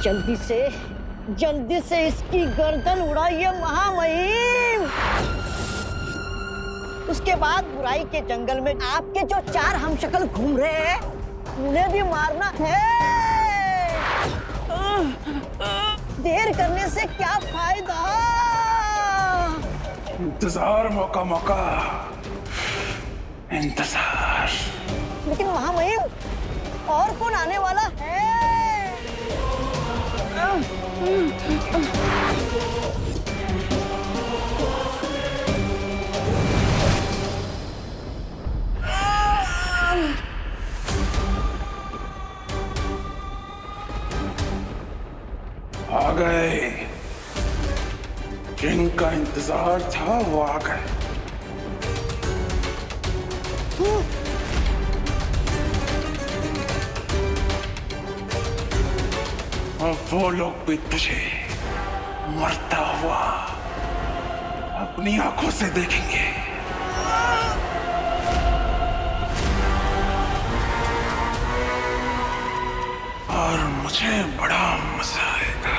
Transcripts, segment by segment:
जल्दी से इसकी गर्दन उड़ाइए महामहिम। उसके बाद बुराई के जंगल में आपके जो 4 हमशक्ल घूम रहे हैं उन्हें भी मारना है। देर करने से क्या फायदा। इंतजार मौका मौका इंतजार। लेकिन महामहिम और कौन आने वाला है। आ गए, जिनका इंतजार था वो आ गए। और वो लोग भी तुझे मरता हुआ अपनी आंखों से देखेंगे। और मुझे बड़ा मजा आएगा।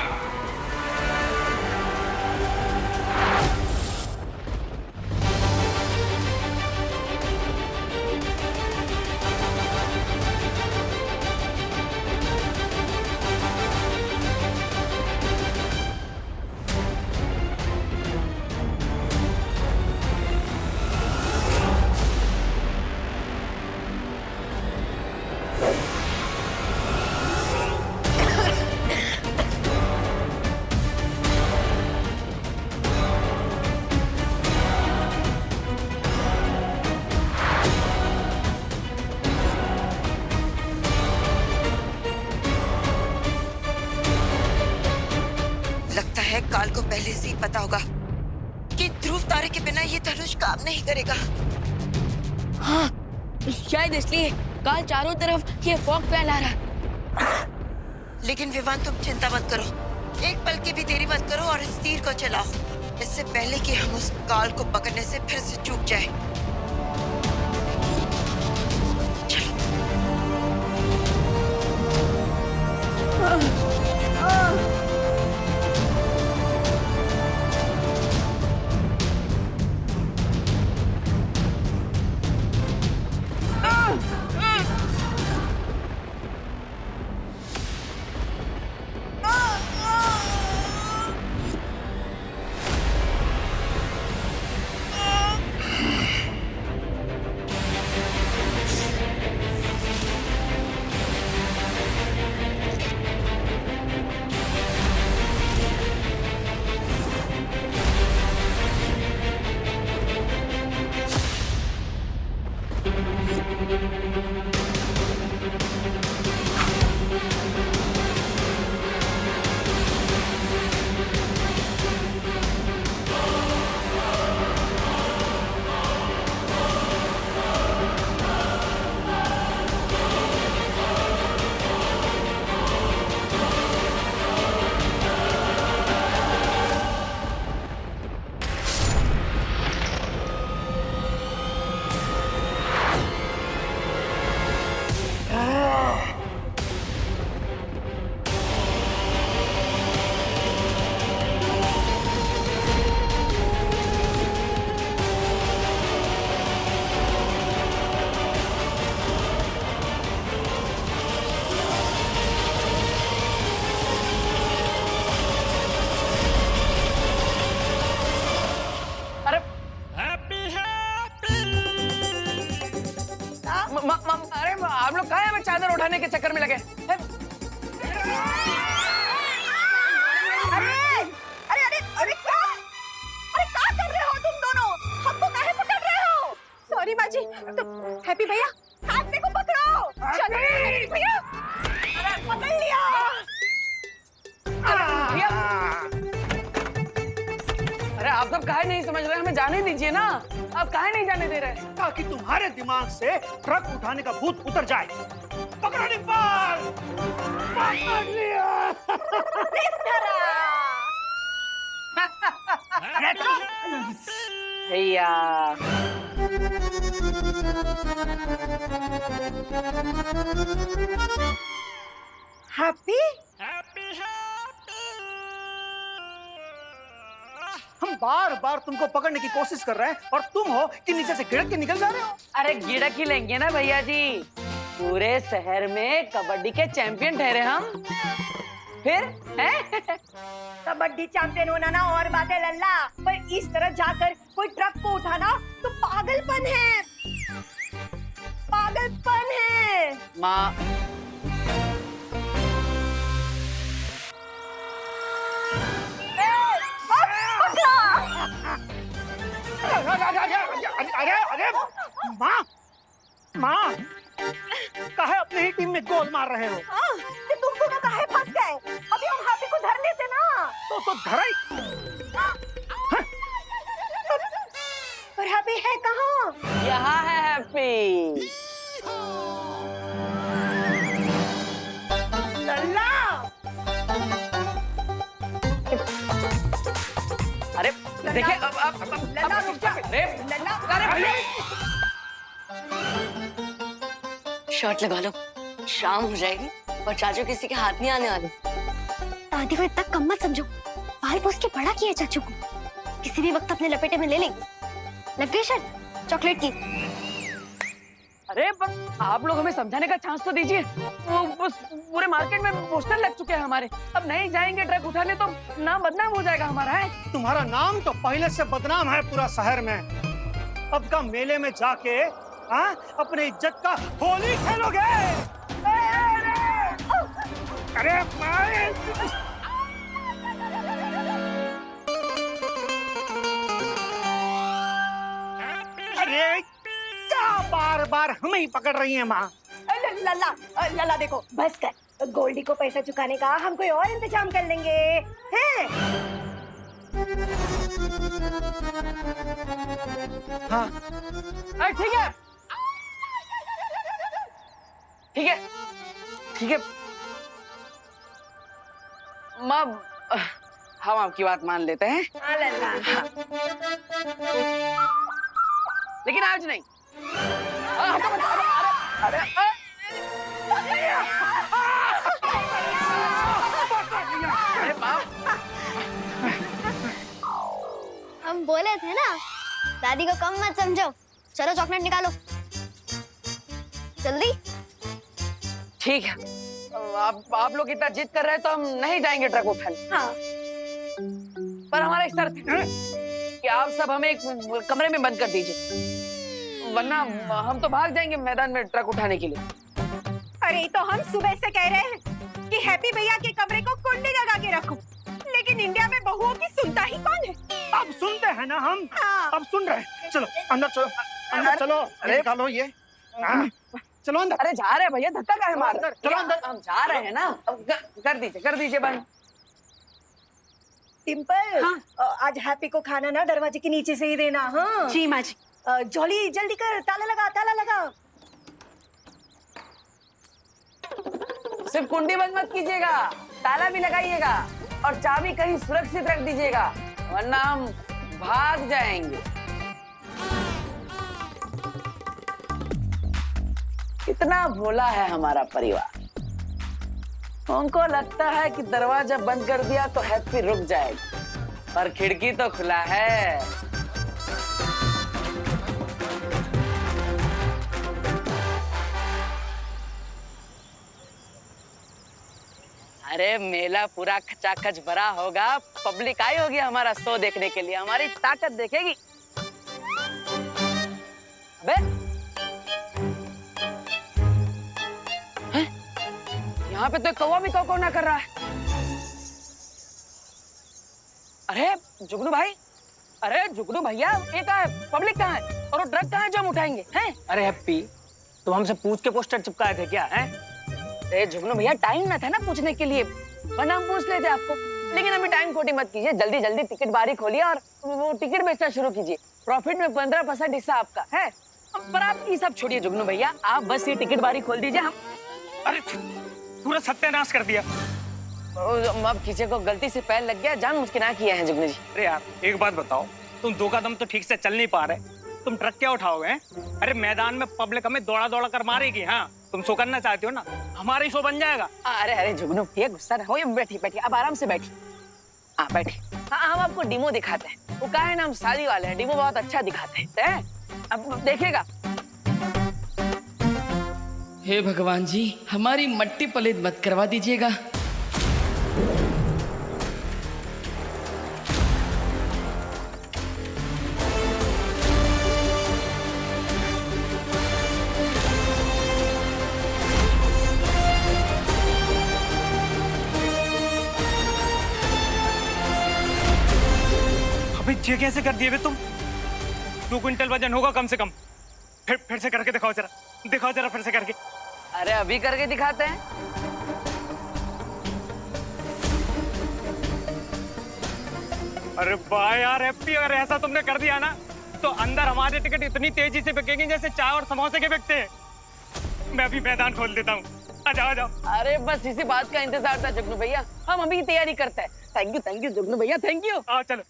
काल को पहले से ही पता होगा कि ध्रुव तारे के बिना ये धनुष काम नहीं करेगा। हाँ, शायद इसलिए काल चारों तरफ ये फॉग फैला रहा। लेकिन विवान तुम चिंता मत करो, एक पल की भी देरी मत करो और इस तीर को चलाओ, इससे पहले कि हम उस काल को पकड़ने से फिर से चूक जाए। अरे आप लोग कहाँ हैं? हमें चादर उठाने के चक्कर में लगे। अरे अरे अरे अरे क्या कर रहे हो तुम दोनों? हमको काहे पकड़ रहे हो? सॉरी बाजी, तो हैप्पी भैया हैप्पी को पकड़ो। चलो हैप्पी भैया, अरे पकड़ लिया। अरे आप सब काहे नहीं समझ रहे? हमें जाने दीजिए ना, आप काहे नहीं जाने दे रहे? ताकि तुम्हारे दिमाग से ट्रक उठाने का भूत उतर जाए। पकड़ो निपाल, पकड़ लिया। भैया हैप्पी बार तुमको पकड़ने की कोशिश कर रहे हैं और तुम हो कि नीचे से गिरक के निकल जा रहे हो। अरे गिड़क ही लेंगे ना भैया जी, पूरे शहर में कबड्डी के चैंपियन ठहरे हम। फिर हैं? कबड्डी चैंपियन होना ना और बात है लल्ला, पर इस तरह जाकर कोई ट्रक को उठाना तो पागलपन है, पागलपन है। माँ अरे अरे माँ, माँ काहे अपनी ही टीम में गोल मार रहे हो? तो तुम दोनों काहे फंस गए? अभी हम हैप्पी को धर लेते ना। तो धराई। पर हैप्पी है कहाँ? यहाँ है हैप्पी। लल्ला अरे देखिए अब लल्ला रुक जा। अरे लल्ला अरे शर्ट लगा लो, शाम हो जाएगी और चाचू किसी के हाथ नहीं आने वाले। दादी को इतना कम मत समझो, बाहर पोस्ट के बड़ा किया चाचू को, किसी भी वक्त अपने लपेटे में ले लेंगे। लग गई शर्ट चॉकलेट की। अरे पर आप लोग हमें समझाने का चांस तो दीजिए। वो बस पूरे मार्केट में पोस्टर लग चुके हैं हमारे, अब नहीं जाएंगे ट्रक उठाने तो नाम बदनाम हो जाएगा हमारा। है तुम्हारा नाम तो पहले से बदनाम है पूरा शहर में। अब का मेले में जाके अपने इज्जत का होली खेलोगे। अरे अरे क्या बार बार हमें ही पकड़ रही है माँ? लल्ला लल्ला देखो, बस कर, गोल्डी को पैसा चुकाने का हम कोई और इंतजाम कर लेंगे, हैं? हाँ ठीक है ठीक है ठीक है माँ, हम आपकी बात मान लेते हैं, हाँ लल्ला। लेकिन आज नहीं। हटो मत, अरे अरे बाप, हम बोले थे ना, दादी को कम मत समझो। चलो चॉकलेट निकालो जल्दी। ठीक है, आप लोग इतना जिद कर रहे हैं तो हम नहीं जाएंगे ट्रक उठाने। हाँ। पर हमारा एक शर्त है कि आप सब हमें एक कमरे में बंद कर दीजिए, वरना हम तो भाग जाएंगे मैदान में ट्रक उठाने के लिए। अरे तो हम सुबह से कह रहे हैं कि हैप्पी भैया के कमरे को कुंडी लगा के रखो, लेकिन इंडिया में बहुओं की सुनता ही कौन है? अब सुनते हैं ना हम। हाँ। अब सुन रहे हैं। चलो अंदर चलो, अंदर चलो। अरे निकालो ये। हाँ, चलो अंदर। अरे जा रहे हैं भैया, धक्का काहे मार रहे हैं? चलो अंदर। हम जा रहे हैं ना, अब कर दीजिए बंद। टिम्पल, हाँ। आज हैप्पी को खाना ना दरवाजे के नीचे से ही देना। हाँ जी माँ जी। जॉली जल्दी कर, ताला लगा, ताला लगा। सिर्फ कुंडी बंद मत कीजिएगा, ताला भी लगाइएगा और चाबी कहीं सुरक्षित रख दीजिएगा, वरना हम भाग जाएंगे। कितना भोला है हमारा परिवार। उनको लगता है कि दरवाजा बंद कर दिया तो हैप्पी रुक जाएगा, पर खिड़की तो खुला है। अरे मेला पूरा खचाखच भरा होगा, पब्लिक आई होगी हमारा शो देखने के लिए, हमारी ताकत देखेगी। अबे हैं? यहाँ पे तो कौवा भी कौ ना कर रहा है। अरे जुगनू भाई, अरे जुगनू भैया, ये कहाँ है? पब्लिक कहाँ है? और वो ट्रक कहाँ है जो हम उठाएंगे? हैं? अरे हैप्पी, तुम हमसे पूछ के पोस्टर चिपकाए थे क्या? हैं? अरे जुगनू भैया, टाइम ना था ना पूछने के लिए, वरना हम पूछ लेते आपको। लेकिन अभी टाइम खोटी मत कीजिए, जल्दी जल्दी टिकट बारी खोलिए और वो टिकट बेचना शुरू कीजिए। प्रॉफिट में 15% हिस्सा आपका है। पर आप ये सब छोड़िए जुगनू भैया, आप बस ये टिकट बारी खोल दीजिए। हम अरे पूरा सत्यानाश कर दिया। अब किसी को गलती से पैर लग गया, जान मुझकिना किया है जुगनू जी। अरे यार एक बात बताओ, तुम दो कदम तो ठीक से चल नहीं पा रहे, तुम ट्रक क्या उठाओगे? अरे मैदान में पब्लिक हमें दौड़ा दौड़ा कर मारेगी। हाँ तुम शो करना चाहते हो ना, हमारा ही शो बन जाएगा। अरे अरे जुगनू भैया, गुस्सा ना हो, बैठिए बैठिए, अब आराम से बैठिए। हाँ बैठे। हाँ हम आपको डिमो दिखाते हैं। वो क्या है ना, हम शादी वाले हैं, डिमो बहुत अच्छा दिखाते हैं। अब देखिएगा। हे भगवान जी, हमारी मट्टी पलित मत करवा दीजिएगा। अबे ये कैसे कर दिए बे तुम? 2 क्विंटल वजन होगा कम से कम। फिर से करके दिखाओ जरा फिर से करके। अरे अभी करके दिखाते हैं। अरे वाह यार हैप्पी, अगर ऐसा तुमने कर दिया ना तो अंदर हमारे टिकट इतनी तेजी से बिकेंगे जैसे चाय और समोसे के बिकते हैं। मैं अभी मैदान खोल देता हूँ, आ जाओ। अरे बस इसी बात का इंतजार था जुगनू भैया, हम अभी तैयारी करते हैं। थैंक यू जुगनू भैया, थैंक यू। आओ चलो।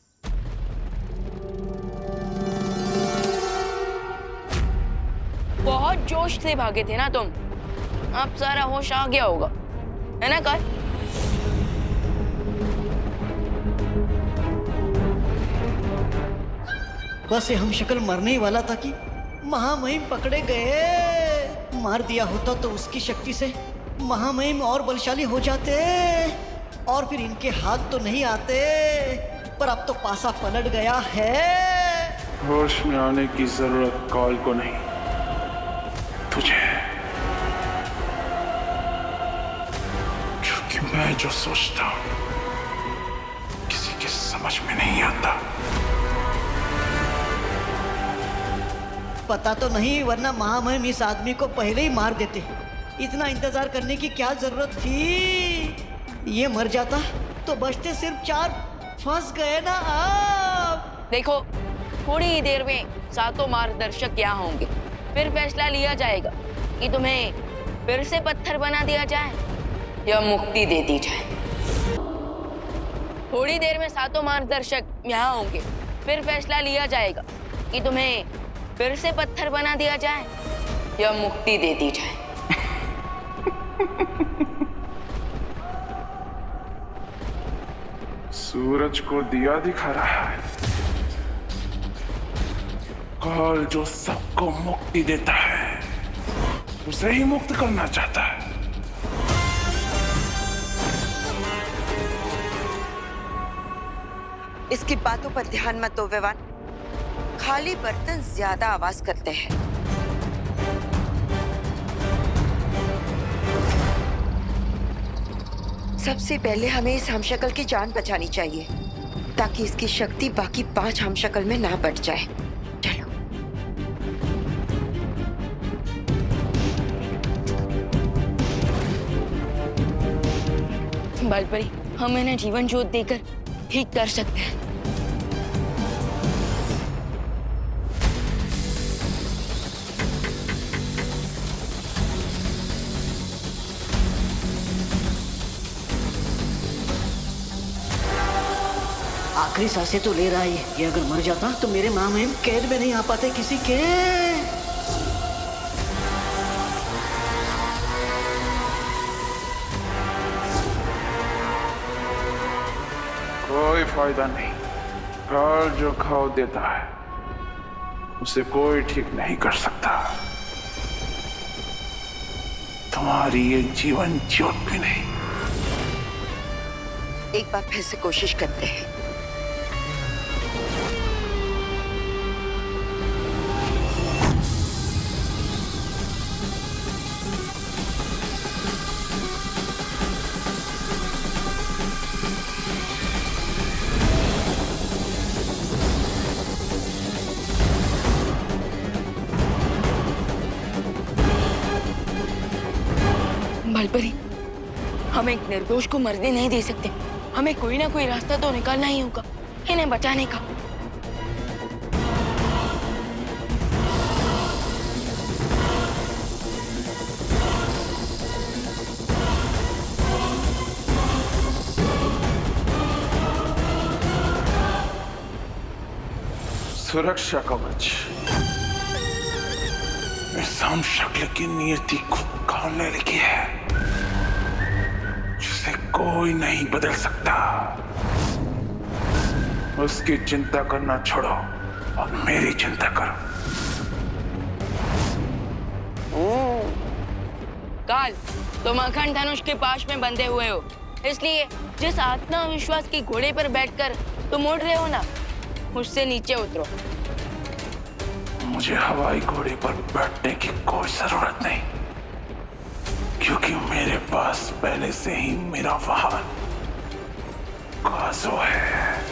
बहुत जोश से भागे थे ना तुम, अब सारा होश आ गया होगा, है ना काल? बस ये हम शक्ल मरने ही वाला था कि महामहिम पकड़े गए। मार दिया होता तो उसकी शक्ति से महामहिम और बलशाली हो जाते और फिर इनके हाथ तो नहीं आते, पर अब तो पासा पलट गया है। होश में आने की जरूरत काल को नहीं, तुझे। क्योंकि मैं जो सोचता हूं किसी के समझ में नहीं आता। पता तो नहीं, वरना महामहिम इस आदमी को पहले ही मार देते। इतना इंतजार करने की क्या जरूरत थी? ये मर जाता तो बचते सिर्फ 4। फंस गए ना आप। देखो, थोड़ी ही देर में सातों मार्गदर्शक यहाँ होंगे, फिर फैसला लिया जाएगा कि तुम्हें फिर से पत्थर बना दिया जाए या मुक्ति दे दी जाए। थोड़ी देर में सातों मार्गदर्शक यहाँ होंगे, फिर फैसला लिया जाएगा कि तुम्हें फिर से पत्थर बना दिया जाए या मुक्ति दे दी जाए। सूरज को दिया दिखा रहा है। काल जो सबको मुक्ति देता है उसे ही मुक्त करना चाहता है। इसकी बातों पर ध्यान मत दो विवान। खाली बर्तन ज्यादा आवाज करते हैं। सबसे पहले हमें इस हमशक्ल की जान बचानी चाहिए ताकि इसकी शक्ति बाकी 5 हमशक्ल में ना बढ़ जाए। चलो। बालपरी, हम इन्हें जीवन ज्योत देकर ठीक कर सकते हैं। आखिरी सांसें तो ले रहा है ये अगर मर जाता तो मेरे महामहिम कैद में नहीं आ पाते किसी के। कोई फायदा नहीं। काल जो घाव देता है उसे कोई ठीक नहीं कर सकता। तुम्हारी ये जीवन ज्योत भी नहीं। एक बार फिर से कोशिश करते हैं। बालपरी, हम एक निर्दोष को मरने नहीं दे सकते। हमें कोई ना कोई रास्ता तो निकालना ही होगा इन्हें बचाने का। सुरक्षा कवच इस हमशक्ल की नियति को काल ने लिखी है, जिसे कोई नहीं बदल सकता। उसकी चिंता करना छोड़ो और मेरी चिंता करो। काल, तुम अखंड धनुष के पाश में बंधे हुए हो, इसलिए जिस आत्मविश्वास के घोड़े पर बैठकर तुम उड़ रहे हो ना, उससे नीचे उतरो। मुझे हवाई घोड़े पर बैठने की कोई जरूरत नहीं, क्योंकि मेरे पास पहले से ही मेरा वाहन काजो है।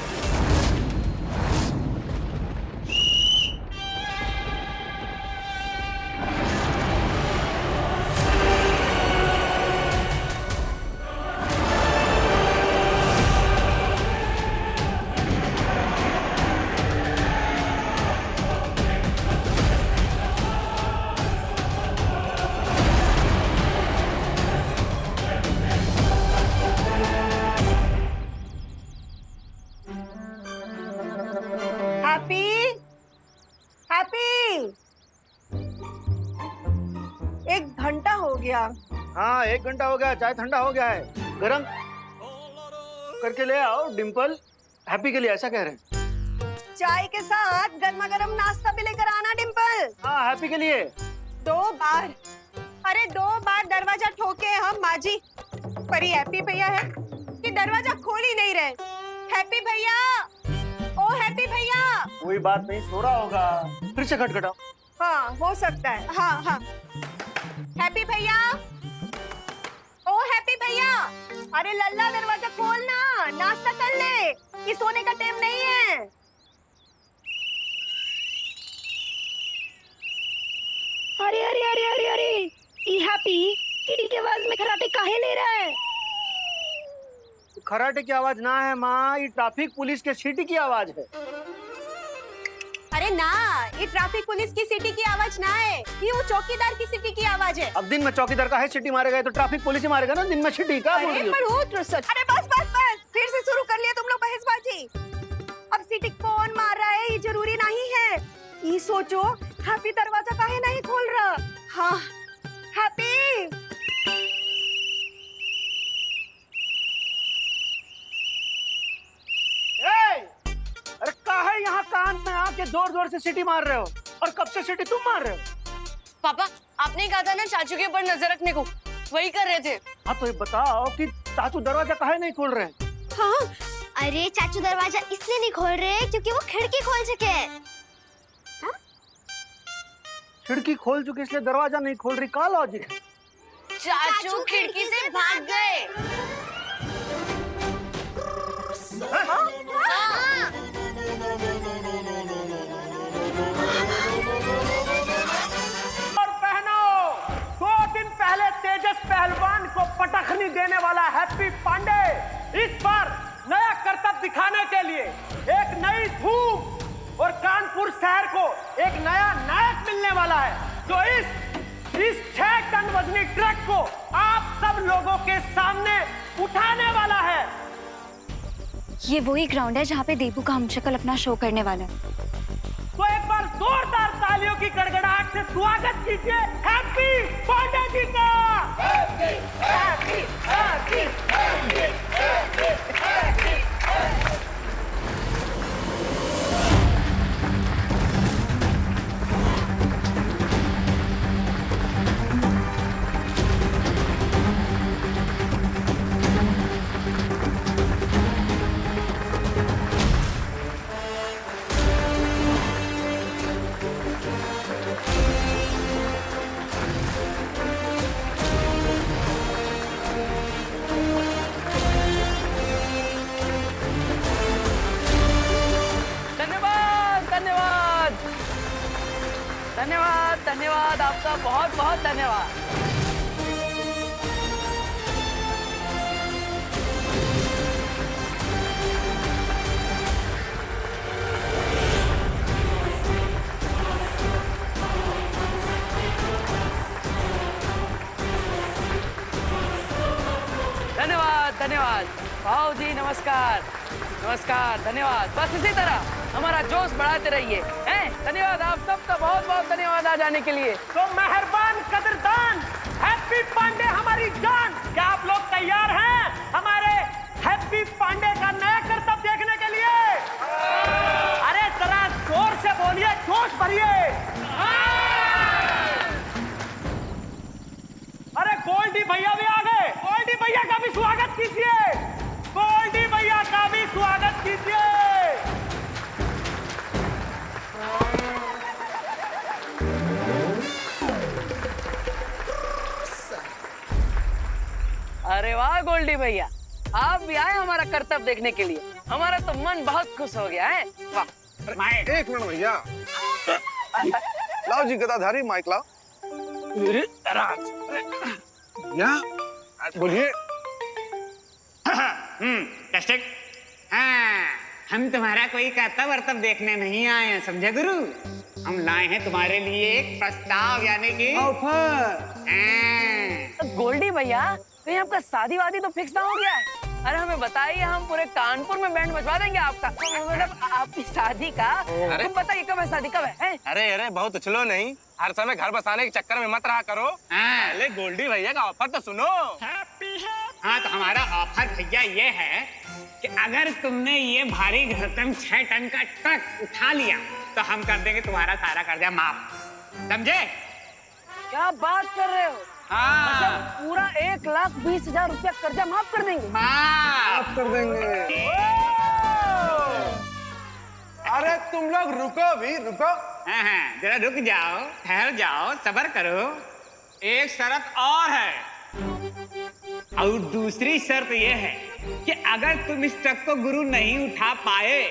एक घंटा हो गया। हाँ, 1 घंटा हो गया, चाय ठंडा हो गया है, गरम करके ले आओ। डिम्पल हैप्पी के लिए ऐसा कह रहे हैं। चाय के साथ गर्मा गर्म नाश्ता भी लेकर आना डिम्पल। हाँ, हैप्पी के लिए। 2 बार, अरे 2 बार दरवाजा ठोके हम माजी, पर ये हैप्पी भैया है कि दरवाजा खोल ही नहीं रहे। हैप्पी भैया, ओ हैप्पी भैया। कोई बात नहीं, सो रहा होगा, फिर से खटखटाओ। हाँ, हो सकता है। हाँ हाँ, हैप्पी भैया, ओ हैप्पी भैया, अरे लल्ला दरवाजा खोलना, नाश्ता कर ले, ये सोने का टाइम नहीं है। अरे अरे अरे अरे अरे, ये हैप्पी टीटी के आवाज में खराटे काहे ले रहा है? खराटे की आवाज ना है माँ, ये ट्रैफिक पुलिस के सीटी की आवाज है। अरे ना, ये ट्रैफिक पुलिस की सीटी की आवाज ना है, ये वो चौकीदार की सीटी की आवाज है। अब दिन में चौकीदार का है सीटी मारेगा, तो ट्रैफिक पुलिस ही मारेगा ना दिन में सीटी का। अरे बस बस बस, फिर से शुरू कर लिया तुम लोग बहसबाजी। अब सीटी कौन मार रहा है ये जरूरी नहीं है, ये सोचो हैप्पी दरवाजा काहे नहीं खोल रहा। हाँ हैप्पी, अरे काहे यहाँ कान में आके जोर जोर से सीटी मार रहे हो, और कब से सीटी तुम मार रहे हो? पापा, आपने कहा था ना चाचू के ऊपर नजर रखने को, वही कर रहे थे। हाँ, तो ये बताओ कि चाचू दरवाजा काहे नहीं खोल रहे हैं? हाँ अरे चाचू दरवाजा इसलिए नहीं खोल रहे क्योंकि वो खिड़की खोल चुके हैं। खिड़की खोल चुके इसलिए दरवाजा नहीं खोल रही, का लॉजिक है? चाचू खिड़की से भाग गए। और बहनों, 2 दिन पहले तेजस पहलवान को पटखनी देने वाला हैप्पी पांडे इस बार नया करतब दिखाने के लिए एक नई धूम और कानपुर शहर को एक नया नायक मिलने वाला है, जो इस 6 टन वजनी ट्रक को आप सब लोगों के सामने उठाने वाला है। ये वही ग्राउंड है जहाँ पे देबू का हमशक्ल अपना शो करने वाला है। तो एक बार जोरदार तालियों की गड़गड़ाहट से स्वागत कीजिए हैप्पी पांडे जी का। Happy happy happy happy happy happy. धन्यवाद धन्यवाद, आपका बहुत बहुत धन्यवाद। धन्यवाद धन्यवाद भाव जी, नमस्कार नमस्कार, धन्यवाद। बस इसी तरह हमारा जोश बढ़ाते रहिए। हैं? धन्यवाद आप सबका, बहुत बहुत धन्यवाद आ जाने के लिए। तो मेहरबान कदरदान हैप्पी पांडे हमारी जान, क्या आप लोग तैयार हैं हमारे हैप्पी पांडे का नया करतब देखने के लिए? भरिए। अरे गोल्डी भैया भी आ गए, गोल्डी भैया का भी स्वागत कीजिए, गोल्डी भैया का भी स्वागत कीजिए। अरे वाह गोल्डी भैया, आप भी आए हमारा कर्तव्य देखने के लिए। हमारा तो मन बहुत खुश हो गया है। वाह। एक मिनट भैया, लाओ जी गदाधारी माइक लाओ। बोलिए। कष्टक, हाँ, हम तुम्हारा कोई कर्तव्य वर्तव्य देखने नहीं आए हैं, समझे गुरु। हम लाए हैं तुम्हारे लिए एक प्रस्ताव, यानी कि ऑफर। गोल्डी भैया, कहीं आपका शादी वादी तो फिक्स ना हो गया है? अरे हमें बताइए, हम पूरे कानपुर में बैंड बजवा देंगे आपका। मतलब आपकी शादी का। तुम बताइए कब है शादी, कब है? अरे अरे बहुत उछलो नहीं, हर समय घर बसाने के चक्कर में मत रहा करो। पहले गोल्डी भैया का ऑफर तो सुनो। हाँ, तो हमारा ऑफर भैया ये है कि अगर तुमने ये भारी भरकम 6 टन का ट्रक उठा लिया तो हम कर देंगे तुम्हारा सारा कर्जा माफ, समझे? क्या बात कर रहे हो? हाँ। मतलब पूरा 1,20,000 रुपया कर्जा माफ कर देंगे? माफ कर देंगे। अरे तुम लोग रुको भी, रुको। हाँ, जरा रुक जाओ, ठहर जाओ, सब्र करो। एक शर्त और है, और दूसरी शर्त ये है कि अगर तुम इस ट्रक को गुरु नहीं उठा पाए,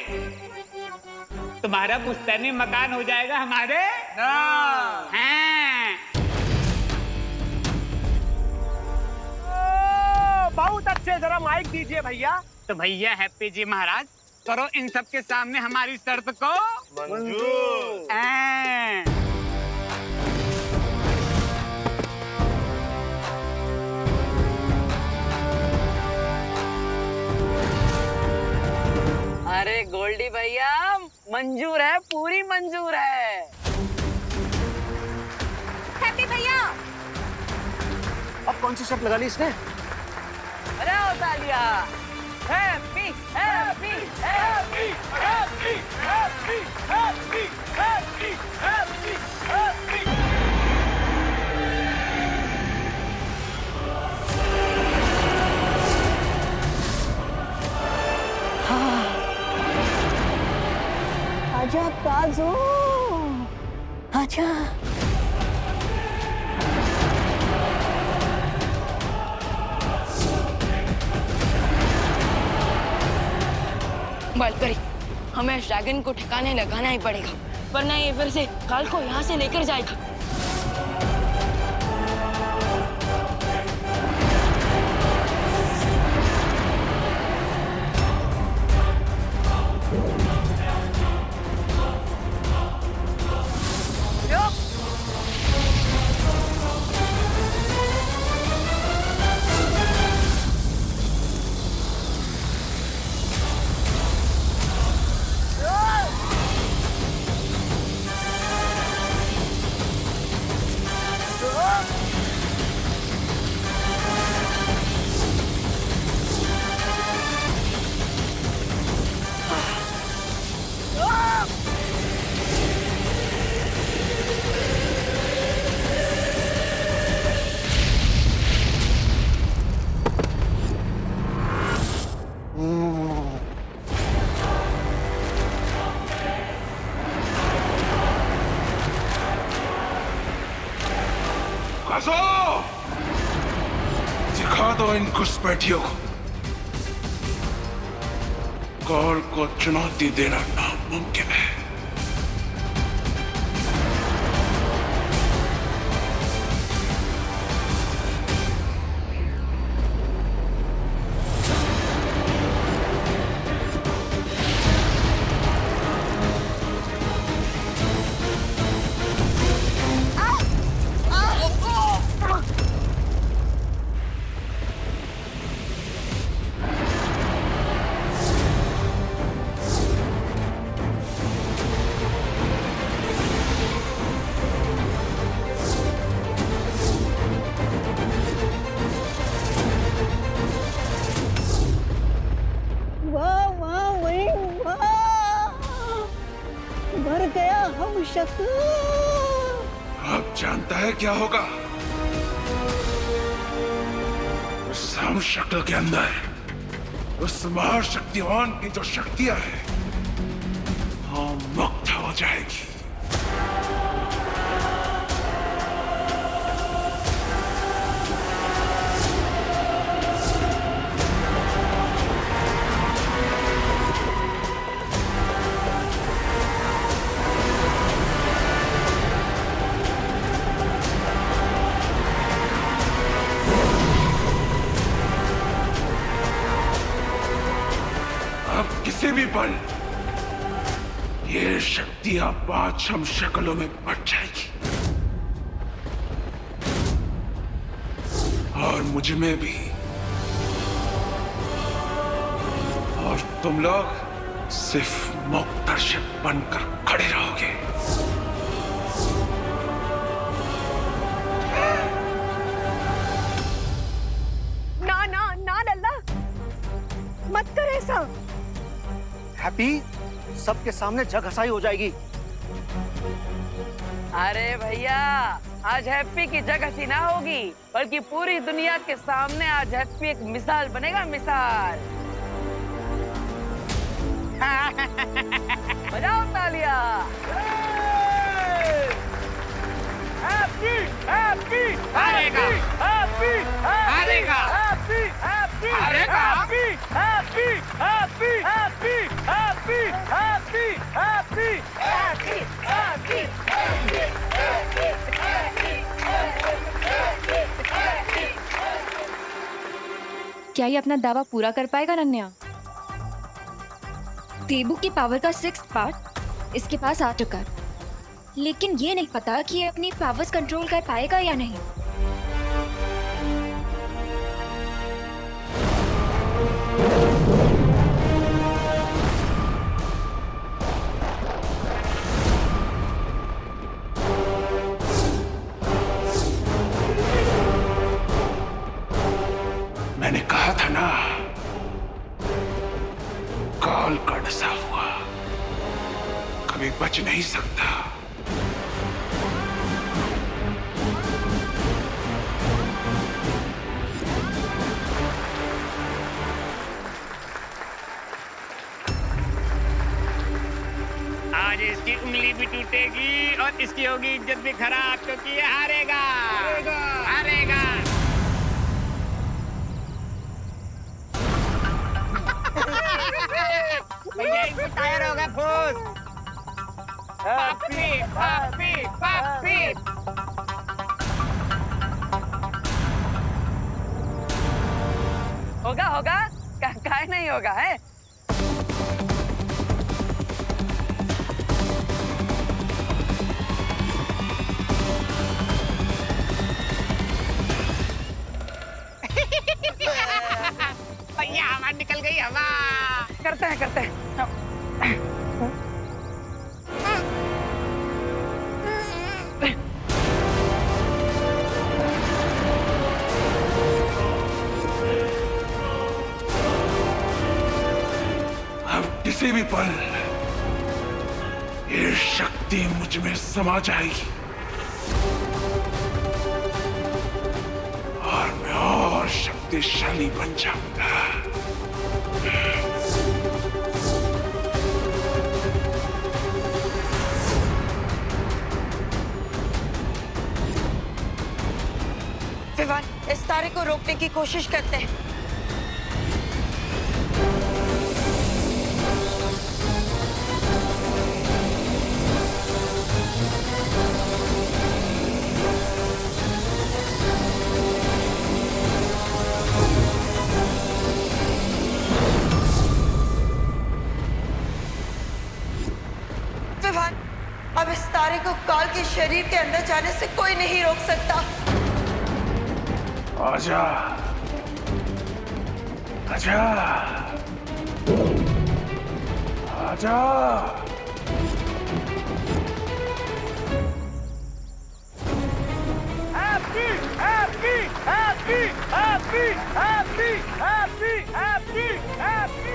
तुम्हारा पुश्तैनी मकान हो जाएगा हमारे नाम। हाँ। बहुत अच्छे, जरा माइक दीजिए भैया। तो भैया हैप्पी जी महाराज, करो इन सब के सामने हमारी शर्त को मंजूर। अरे गोल्डी भैया, मंजूर है, पूरी मंजूर है। हैप्पी भैया, अब कौन सी शर्त लगा ली इसने? अरे ओ तालिया। Happy happy happy happy happy happy happy happy happy. आजा काजू, आजा। बालकरी, हमें इस ड्रैगन को ठिकाने लगाना ही पड़ेगा, वरना ये फिर से काल को यहाँ से लेकर जाएगा। दिखा दो इन घुसपैठियों को, कॉल को चुनौती देना नामुमकिन है। है क्या होगा? उस हम शक्ल के अंदर उस महाशक्तिवान की जो शक्तियां हैं वो मुक्त हो जाएगी। अब किसी भी पल ये शक्तियां 5 हम शक्लों में बट जाएगी और मुझ में भी। और तुम लोग सिर्फ मोक्षदर्शक बनकर खड़े रहोगे। ना ना ना लल्ला, मत कर ऐसा। हैप्पी, सबके सामने जग हंसाई हो जाएगी। अरे भैया, आज हैप्पी की जगह हंसी ना होगी, बल्कि पूरी दुनिया के सामने आज हैप्पी एक मिसाल बनेगा, मिसाल। बजाओ तालियां। हैप्पी हैप्पी हारेगा। हैप्पी हारेगा। हैप्पी हैप्पी हारेगा। Happy happy happy happy happy happy happy happy क्या ये अपना दावा पूरा कर पाएगा अनन्या? देबू की पावर का 6th पार्ट इसके पास आ चुका है, लेकिन ये नहीं पता कि ये अपनी पावर्स कंट्रोल कर पाएगा या नहीं। मैंने कहा था ना, काल का डसा हुआ कभी बच नहीं सकता। आज इसकी उंगली भी टूटेगी और इसकी होगी इज्जत भी खराब, क्योंकि ये हारेगा। हारेगा। भैया इनको टायर होगा फूस। पापी पापी पापी। होगा होगा, काहे नहीं होगा है। भैया हवा निकल गई, हवा। करते हैं करते हैं। अब किसी भी पल ये शक्ति मुझ में समा जाएगी और मैं और शक्तिशाली बन जाऊंगा। विवान, इस तारे को रोकने की कोशिश करते हैं। विवान, अब इस तारे को काल के शरीर के अंदर जाने से कोई नहीं रोक सकता। आजा, आजा, आजा। Happy happy happy happy happy happy happy happy.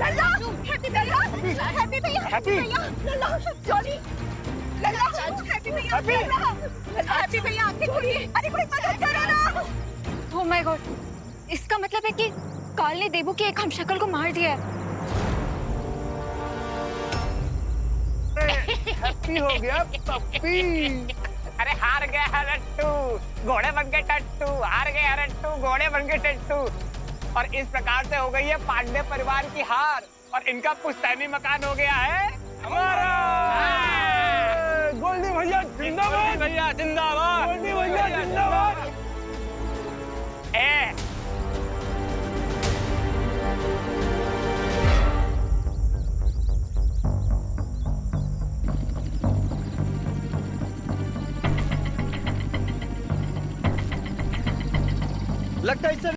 Lalla, happy भैया, हैप्पी भैया, हैप्पी भैया, लल्ला, जॉली, लल्ला, हैप्पी भैया, लल्ला, हैप्पी भैया, आंखें खोलिए, अरे कोई मदद करो ना। ओह माय गॉड, इसका मतलब है कि काल ने देबू की एक हमशक्ल को मार दिया है। हैप्पी हो गया पप्पी। अरे हार गया है रट्टू, घोड़े बन के टट्टू, हार गया रट्टू, घोड़े बन के टट्टू। और इस प्रकार से हो गई है पांडे परिवार की हार और इनका पुश्तैनी मकान हो गया है हमारा। गोल्डी भैया जिंदाबाद, भैया जिंदाबाद, गोल्डी भैया जिंदाबाद। ए लगता है इससे